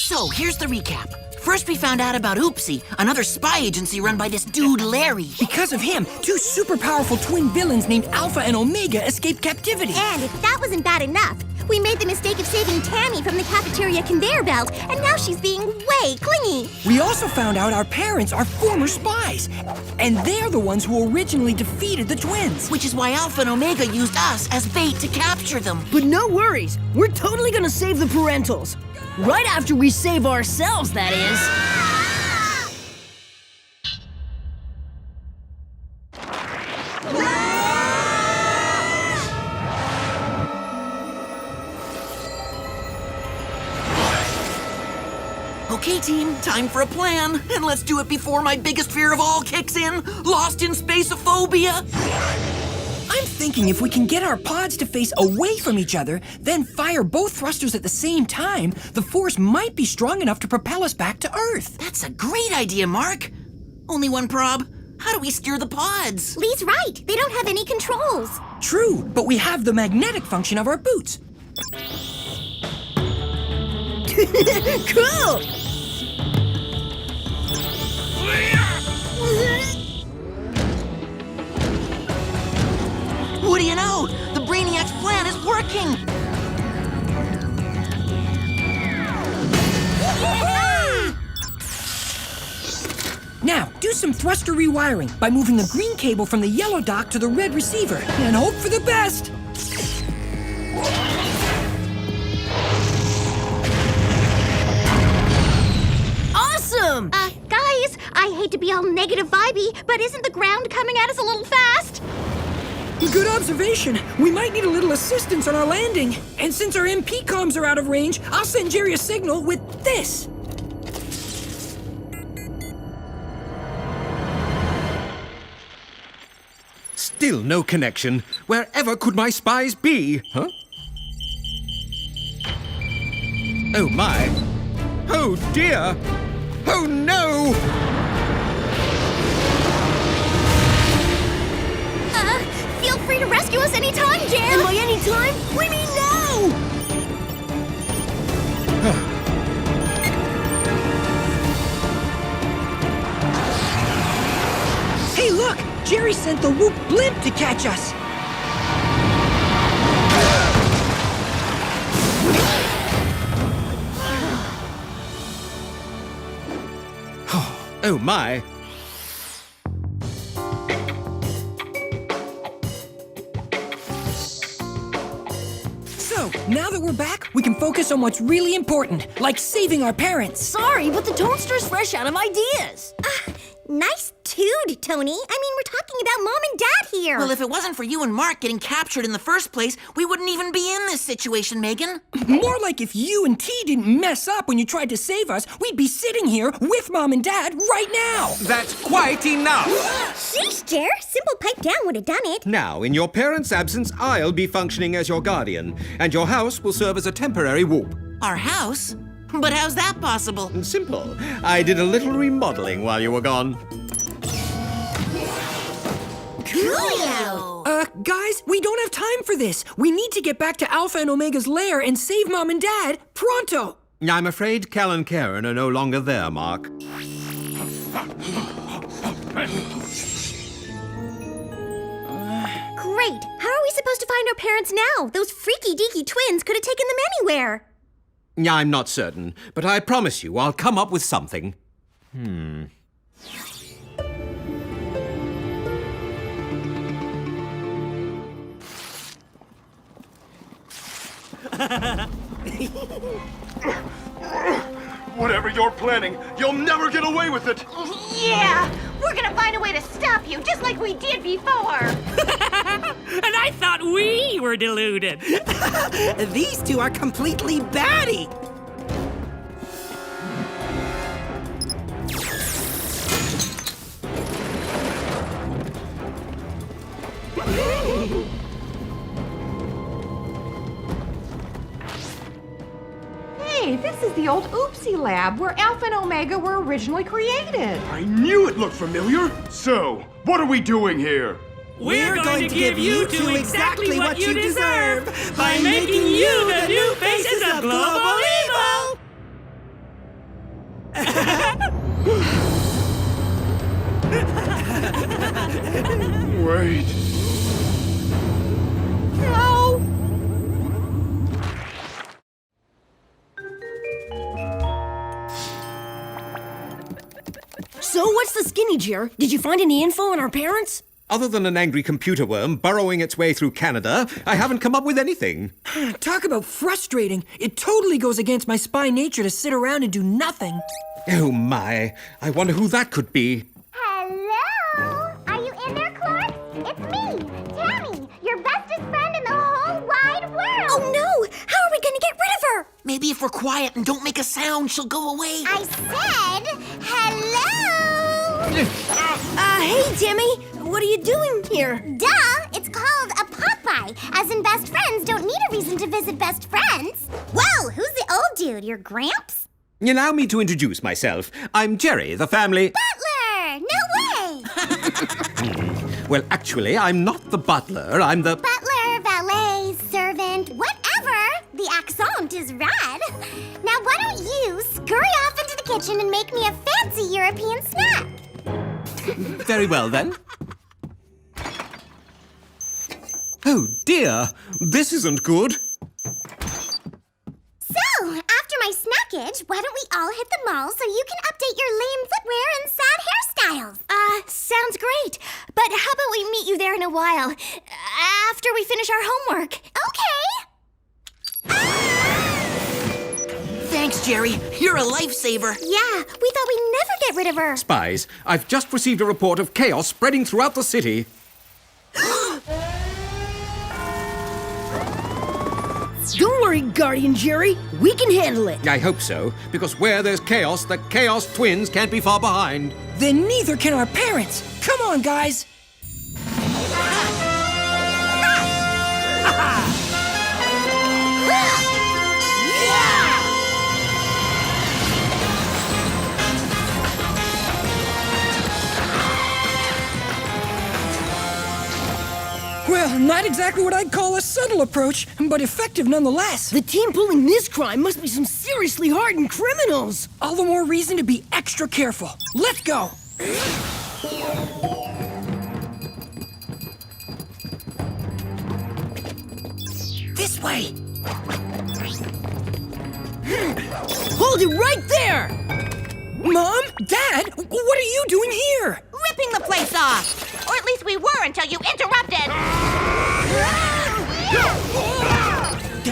So, here's the recap. First, we found out about Oopsie, another spy agency run by this dude Larry. Because of him, two super powerful twin villains named Alpha and Omega escaped captivity. And if that wasn't bad enough, we made the mistake of saving Tammy from the cafeteria conveyor belt, and now she's being way clingy. We also found out our parents are former spies, and they're the ones who originally defeated the twins. Which is why Alpha and Omega used us as bait to capture them. But no worries, we're totally gonna save the parentals. Right after we save ourselves, that is. Okay, team, time for a plan. And let's do it before my biggest fear of all kicks in, lost in spaceophobia. I'm thinking if we can get our pods to face away from each other, then fire both thrusters at the same time, the force might be strong enough to propel us back to Earth. That's a great idea, Mark. Only one prob. How do we steer the pods? Lee's right, they don't have any controls. True, but we have the magnetic function of our boots. Cool! What do you know? The Brainiac's plan is working! Now, do some thruster rewiring by moving the green cable from the yellow dock to the red receiver, and hope for the best! Awesome! Guys, I hate to be all negative vibey, but isn't the ground coming at us a little fast? Good observation. We might need a little assistance on our landing. And since our MP comms are out of range, I'll send Jerry a signal with this. Still no connection. Wherever could my spies be? Huh? Oh my. Oh dear. Oh no! Feel free to rescue us anytime, Jam! And by any time, we mean now! Hey, look! Jerry sent the Whoop blimp to catch us! Oh my. So, now that we're back, we can focus on what's really important, like saving our parents. Sorry, but the toaster's fresh out of ideas. Nice tood, Tony. I mean, we're talking about Mom and Dad here. Well, if it wasn't for you and Mark getting captured in the first place, we wouldn't even be in this situation, Megan. More like if you and T didn't mess up when you tried to save us, we'd be sitting here with Mom and Dad right now. That's quite enough! Sheesh, Jer. Simple pipe down would have done it. Now, in your parents' absence, I'll be functioning as your guardian, and your house will serve as a temporary whoop. Our house? But how's that possible? Simple. I did a little remodeling while you were gone. Coolio! Guys, we don't have time for this. We need to get back to Alpha and Omega's lair and save Mom and Dad pronto. I'm afraid Cal and Karen are no longer there, Mark. Great. How are we supposed to find our parents now? Those freaky deaky twins could have taken them anywhere. I'm not certain, but I promise you I'll come up with something. Whatever you're planning, you'll never get away with it! Yeah! We're gonna find a way to stop you, just like we did before! And I thought we were deluded. These two are completely batty. Hey, this is the old Oopsie lab where Alpha and Omega were originally created. I knew it looked familiar! So, what are we doing here? We're going to give you two exactly what you deserve by making you the new faces of global evil! Wait. No! So what's the skinny, Jer? Did you find any info on our parents? Other than an angry computer worm burrowing its way through Canada, I haven't come up with anything. Talk about frustrating. It totally goes against my spy nature to sit around and do nothing. Oh my, I wonder who that could be. Hello? Are you in there, Clark? It's me, Tammy, your bestest friend in the whole wide world. Oh no! How are we gonna get rid of her? Maybe if we're quiet and don't make a sound, she'll go away. I said hello! Hey, Tammy. What are you doing here? Duh! It's called a Popeye, as in best friends don't need a reason to visit best friends. Whoa, who's the old dude? Your Gramps? Allow me to introduce myself. I'm Jerry, the family... Butler! No way! Well, actually, I'm not the butler, I'm the... Butler, valet, servant, whatever. The accent is rad. Now why don't you scurry off into the kitchen and make me a fancy European snack? Very well, then. Oh, dear. This isn't good. So, after my snackage, why don't we all hit the mall so you can update your lame footwear and sad hairstyles? Sounds great. But how about we meet you there in a while, after we finish our homework? Okay. Thanks, Jerry. You're a lifesaver. Yeah, we thought we'd never get rid of her. Spies, I've just received a report of chaos spreading throughout the city. Don't worry, Guardian Jerry. We can handle it. I hope so, because where there's chaos, the Chaos Twins can't be far behind. Then neither can our parents. Come on, guys. Well, not exactly what I'd call a subtle approach, but effective nonetheless. The team pulling this crime must be some seriously hardened criminals. All the more reason to be extra careful. Let's go. This way. Hold it right there! Mom? Dad? What are you doing here? Ripping the place off! Or at least we were until you interrupted!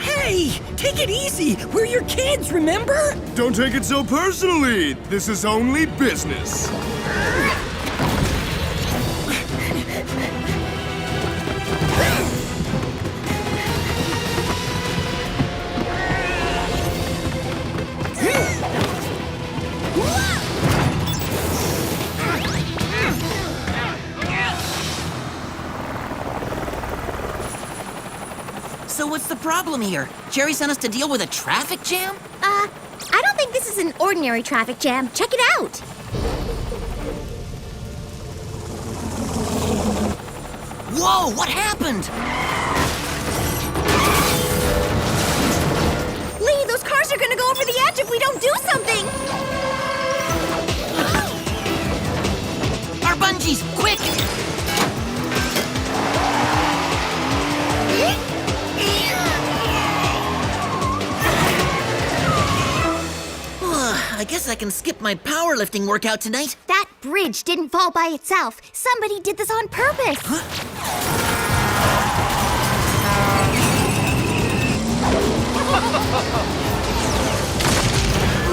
Hey, take it easy. We're your kids, remember? Don't take it so personally. This is only business. So what's the problem here? Jerry sent us to deal with a traffic jam? I don't think this is an ordinary traffic jam. Check it out. Whoa, what happened? Lee, those cars are gonna go over the edge if we don't do something! Our bungees, quick! I guess I can skip my powerlifting workout tonight. That bridge didn't fall by itself. Somebody did this on purpose.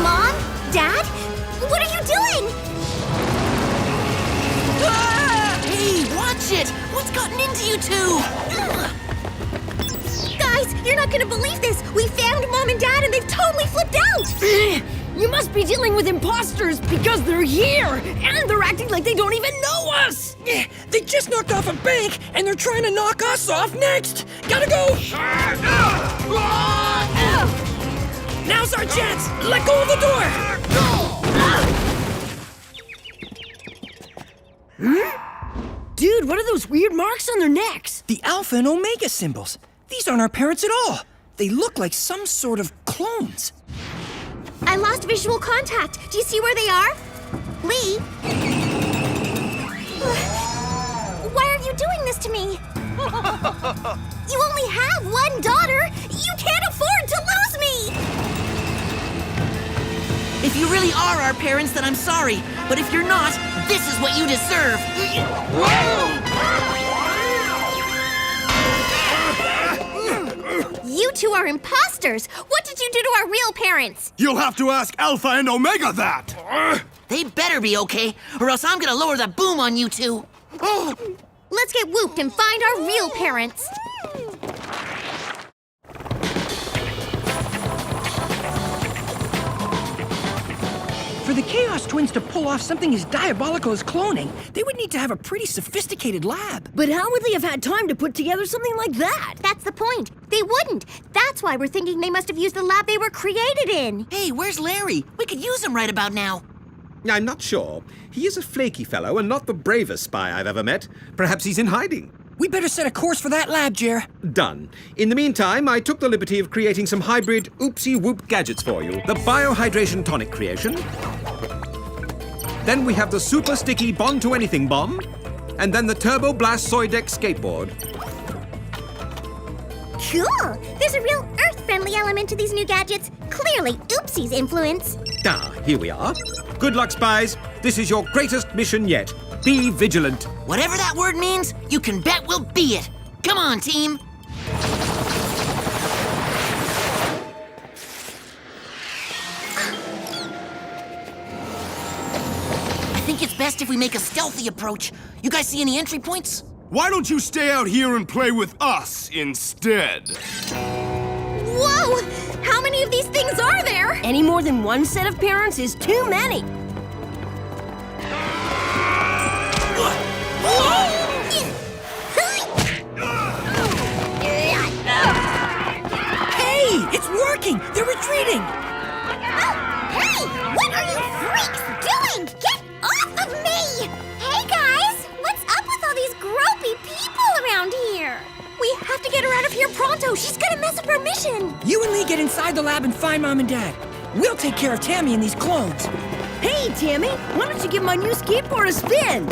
Mom? Dad? What are you doing? Hey, watch it! What's gotten into you two? Guys, you're not gonna believe this. We found Mom and Dad and they've totally flipped out. You must be dealing with imposters because they're here and they're acting like they don't even know us. They just knocked off a bank and they're trying to knock us off next. Gotta go. Now's our chance. Let go of the door. Dude, what are those weird marks on their necks? The Alpha and Omega symbols. These aren't our parents at all. They look like some sort of clones. I lost visual contact. Do you see where they are? Lee? Why are you doing this to me? You only have one daughter. You can't afford to lose me. If you really are our parents, then I'm sorry. But if you're not, this is what you deserve. You two are imposters. What did you do to our real parents? You'll have to ask Alpha and Omega that! They better be okay, or else I'm gonna lower the boom on you two. Let's get whooped and find our real parents. For the Chaos Twins to pull off something as diabolical as cloning, they would need to have a pretty sophisticated lab. But how would they have had time to put together something like that? That's the point. They wouldn't. That's why we're thinking they must have used the lab they were created in. Hey, where's Larry? We could use him right about now. I'm not sure. He is a flaky fellow and not the bravest spy I've ever met. Perhaps he's in hiding. We better set a course for that lab, Jer. Done. In the meantime, I took the liberty of creating some hybrid oopsie-whoop gadgets for you. The biohydration tonic creation. Then we have the super sticky bond-to-anything bomb. And then the Turbo Blast Soydeck skateboard. Cool! There's a real Earth-friendly element to these new gadgets. Clearly Oopsie's influence. Ah, here we are. Good luck, spies. This is your greatest mission yet. Be vigilant. Whatever that word means, you can bet we'll be it. Come on, team. I think it's best if we make a stealthy approach. You guys see any entry points? Why don't you stay out here and play with us instead? Whoa! How many of these things are there? Any more than one set of parents is too many. Hey, it's working! They're retreating! Hey, what are you freaks doing? Get off of me! Hey, guys, what's up with all these gropey people around here? We have to get her out of here pronto. She's gonna mess up our mission. You and Lee get inside the lab and find Mom and Dad. We'll take care of Tammy and these clones. Hey, Tammy, why don't you give my new skateboard a spin?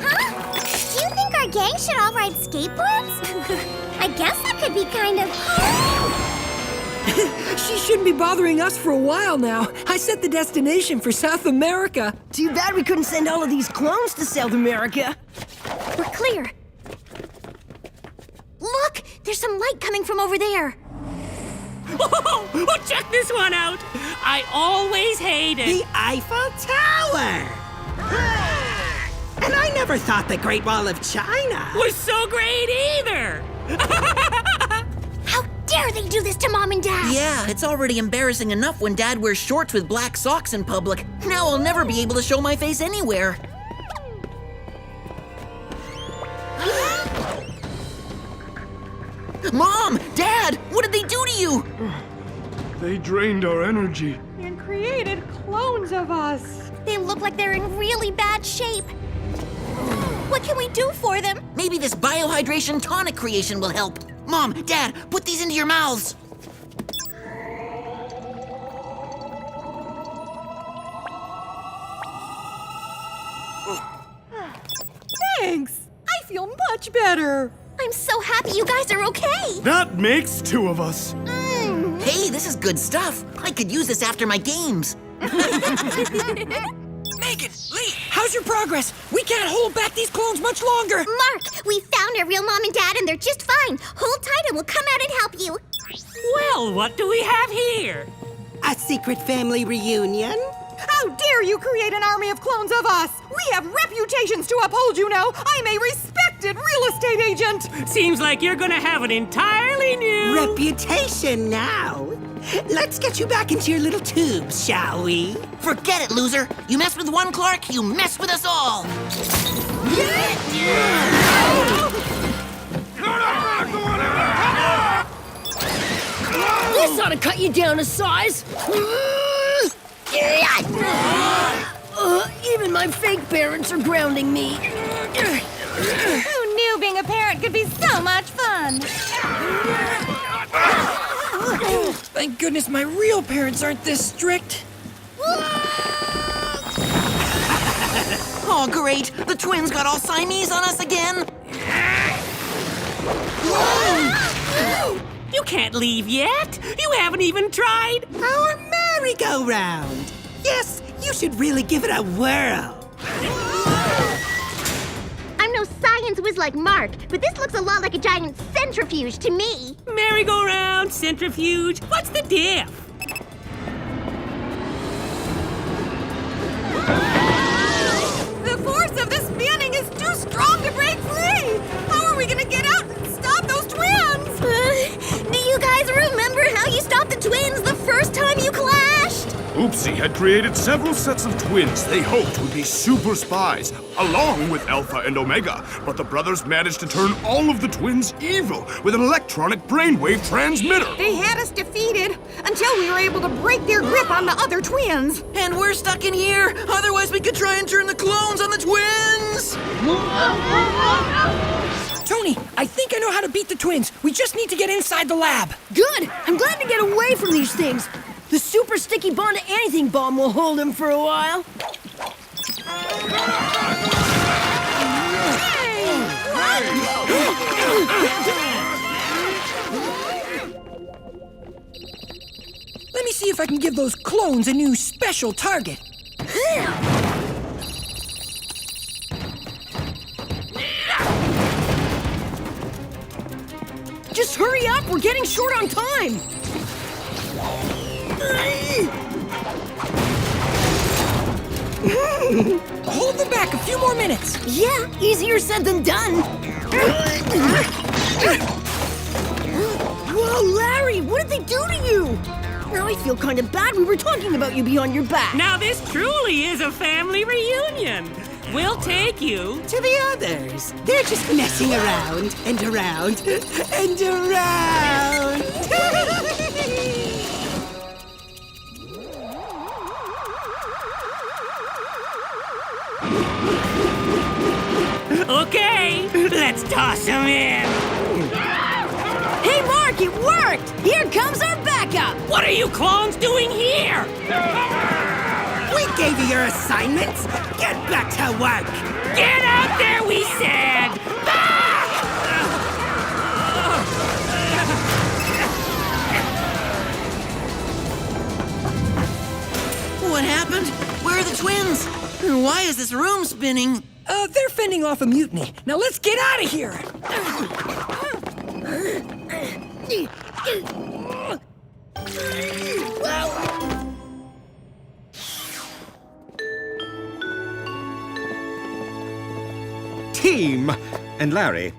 Huh? Do you think our gang should all ride skateboards? I guess that could be kind of... She shouldn't be bothering us for a while now. I set the destination for South America. Too bad we couldn't send all of these clones to South America. We're clear. Look, there's some light coming from over there. Oh, check this one out. I always hated The Eiffel Tower! And I never thought the Great Wall of China was so great either. How dare they do this to Mom and Dad? Yeah, it's already embarrassing enough when Dad wears shorts with black socks in public. Now I'll never be able to show my face anywhere. Mom! Dad! What did they do to you? They drained our energy. And created clones of us. They look like they're in really bad shape. What can we do for them? Maybe this biohydration tonic creation will help. Mom, Dad, put these into your mouths. Thanks. I feel much better. I'm so happy you guys are okay. That makes two of us. Hey, this is good stuff. I could use this after my games. Megan, Lee, how's your progress? We can't hold back these clones much longer. Mark, we found our real Mom and Dad and they're just fine. Hold tight and we'll come out and help you. Well, what do we have here? a secret family reunion. How dare you create an army of clones of us? We have reputations to uphold, you know. I'm a respected real estate agent. Seems like you're gonna have an entirely new... Reputation now. Let's get you back into your little tubes, shall we? Forget it, loser. You mess with one Clark, you mess with us all. This ought to cut you down a size. Even my fake parents are grounding me. Who knew being a parent could be so much fun? Thank goodness my real parents aren't this strict. Oh, great. The twins got all Siamese on us again. You can't leave yet. You haven't even tried. Our merry-go-round. Yes, you should really give it a whirl. I'm no science whiz like Mark, but this looks a lot like a giant centrifuge to me. Merry-go-round, centrifuge. What's the diff? The force of this spinning is too strong to break free! How are we gonna get out and stop those twins? Do you guys remember how you stopped the twins the first time you clashed? Oopsie had created several sets of twins they hoped would be super spies, along with Alpha and Omega. But the brothers managed to turn all of the twins evil with an electronic brainwave transmitter. They had us defeated until we were able to break their grip on the other twins. And we're stuck in here. Otherwise, we could try and turn the clones on the twins. Tony, I think I know how to beat the twins. We just need to get inside the lab. Good! I'm glad to get away from these things. The super sticky bond to anything bomb will hold him for a while. Let me see if I can give those clones a new special target. Just hurry up, we're getting short on time. Hold them back a few more minutes. Yeah, easier said than done. Whoa, Larry, what did they do to you? Now I feel kind of bad. We were talking about you behind your back. Now this truly is a family reunion. We'll take you. To the others. They're just messing around and around and around. Okay, let's toss him in. Hey, Mark, it worked! Here comes our backup! What are you clones doing here? We gave you your assignments. Get back to work. Get out there, we said! What happened? Where are the twins? And why is this room spinning? They're fending off a mutiny. Now let's get out of here. Team! And Larry,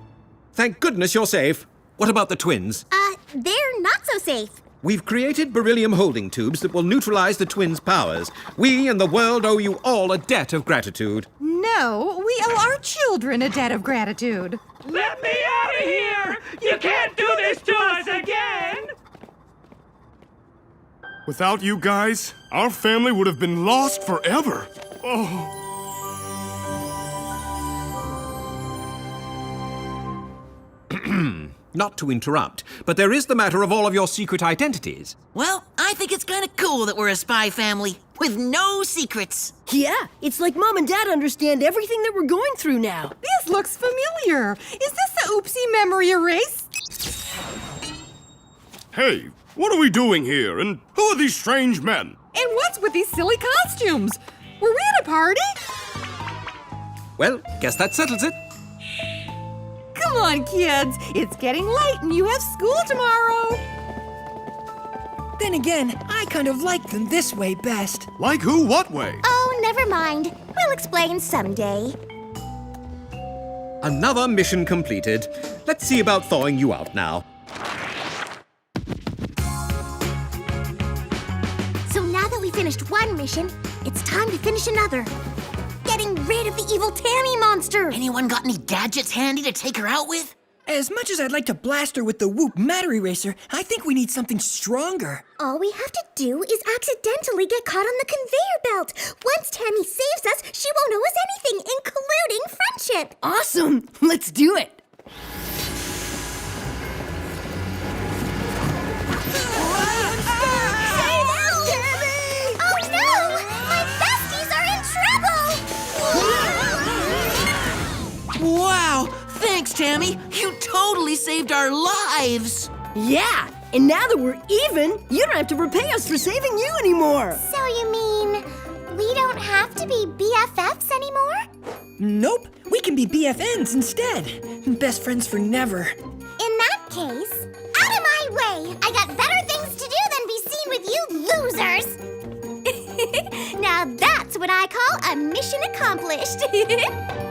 thank goodness you're safe. What about the twins? They're not so safe. We've created beryllium holding tubes that will neutralize the twins' powers. We and the world owe you all a debt of gratitude. No, we owe our children a debt of gratitude. Let me out of here! You can't do this to us again! Without you guys, our family would have been lost forever. Oh. Not to interrupt, but there is the matter of all of your secret identities. Well, I think it's kind of cool that we're a spy family with no secrets. Yeah, it's like Mom and Dad understand everything that we're going through now. This looks familiar. Is this the Oopsie memory erase? Hey, what are we doing here? And who are these strange men? And what's with these silly costumes? Were we at a party? Well, guess that settles it. Come on, kids. It's getting late and you have school tomorrow. Then again, I kind of like them this way best. Like who? What way? Oh, never mind. We'll explain someday. Another mission completed. Let's see about thawing you out now. So now that we finished one mission, it's time to finish another. Getting rid of the evil Tammy monster. Anyone got any gadgets handy to take her out with? As much as I'd like to blast her with the Whoop Matter Eraser, I think we need something stronger. All we have to do is accidentally get caught on the conveyor belt. Once Tammy saves us, she won't owe us anything, including friendship. Awesome! Let's do it! saved our lives. Yeah, and now that we're even, you don't have to repay us for saving you anymore. So you mean we don't have to be BFFs anymore? Nope, we can be BFNs instead. Best friends for never. In that case, out of my way! I got better things to do than be seen with you losers! Now that's what I call a mission accomplished.